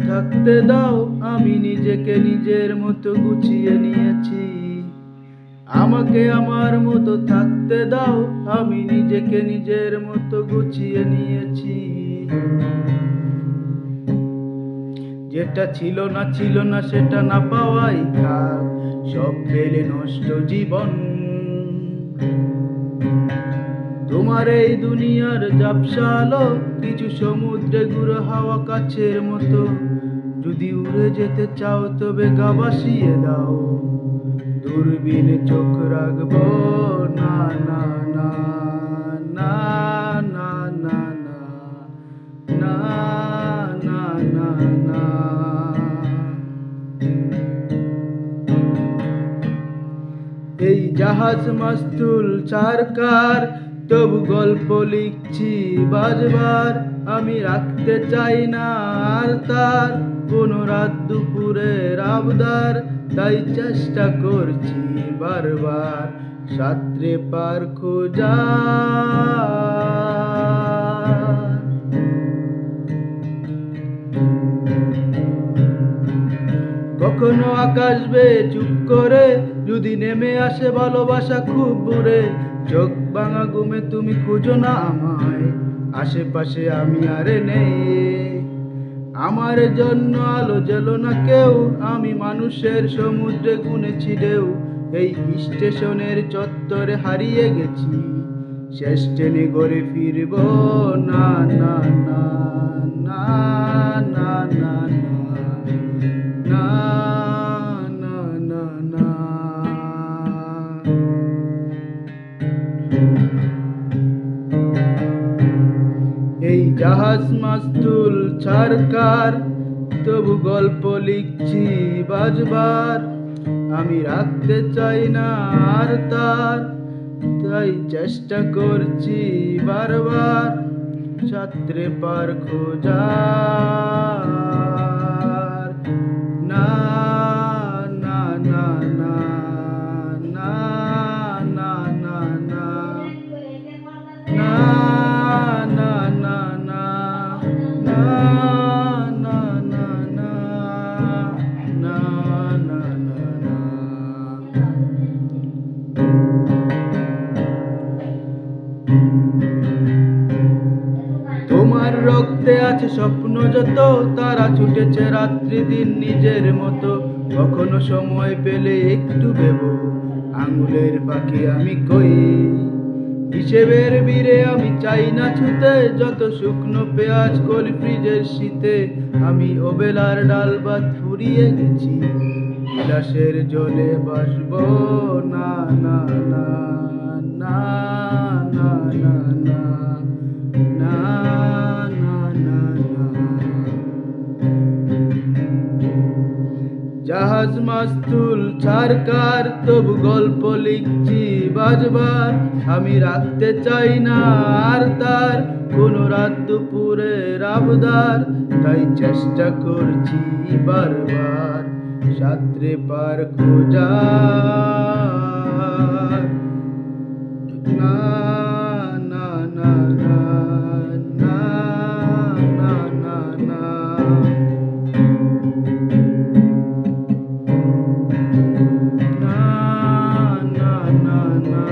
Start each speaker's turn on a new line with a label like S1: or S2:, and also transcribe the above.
S1: থাকতে দাও, আমি নিজেকে নিজের মতো গুছিয়ে নিয়েছি। আমাকে আমার মতো থাকতে দাও, আমি নিজেকে নিজের মতো গুছিয়ে নিয়েছি। যেটা ছিল না সেটা না পাওয়াই থাক, সব পেলে নষ্ট জীবন। তোমার এই দুনিয়ার ঝাপসা আলো কিছু সমুদ্রে ঘুরে হাওয়া কাছের মতো। যদি উড়ে যেতে চাও তবে গা ভাসিয়ে দাও, দূরবীনে চোখ রাখবো না না না না না না না না না না। এই জাহাজ মাস্তুল সরকার, তবু গল্প লিখছি বাজবার। আমি রাখতে চাই না আর তার কোনো রাত দুপুরের আবদার, তাই চেষ্টা করছি বারবার সাঁতরে পার খোঁজা। কখনো আকাশ বেয়ে চুপ করে যদি নেমে আসে ভালোবাসা খুব দূরে, চোখ ভাঙা ঘুমে তুমি খুঁজো না আমায়, আশেপাশে আমি আর নেই। আমার জন্য আলো জ্বেলো না কেউ, আমি মানুষের সমুদ্রে গুনেছি ঢেউ। এই স্টেশনের চত্বরে হারিয়ে গেছি, শেষ ট্রেনে ঘরে ফিরব না না না না না না না না না না। এই জাহাজ মাস্তুল সরকার, তবু গল্প লিখছি বাজবার। আমি রাখতে চাই না আর তার, তাই চেষ্টা করছি বারবার সাঁতরে পার খোঁজা। না না না না না না না না না না না না না না না না না না। তোমার রক্তে আছে স্বপ্ন যত, তারা ছুটেছে রাত্রি দিন নিজের মতো। কখনো সময় পেলে একটু ভেবো, আঙুলের পাখি আমি কই। হিসেবের বীরে আমি চাই না ছুতে, যত শুকনো পেঁয়াজ কলি ফ্রিজের শীতে। আমি ওবেলার ডাল ভাত ফুরিয়ে গেছি, বিলাসের জলে বাসবো না না না না না না না না না না না। জাহাজ মাস্তুল সরকার, তবু গল্প লিখছি বাজবার। আমি রাখতে চাই না আর তার কোনো রাত দুপুরের আবদার, তাই চেষ্টা করছি বারবার সাঁতরে পার খোঁজা। না না না না না না না না না না না না।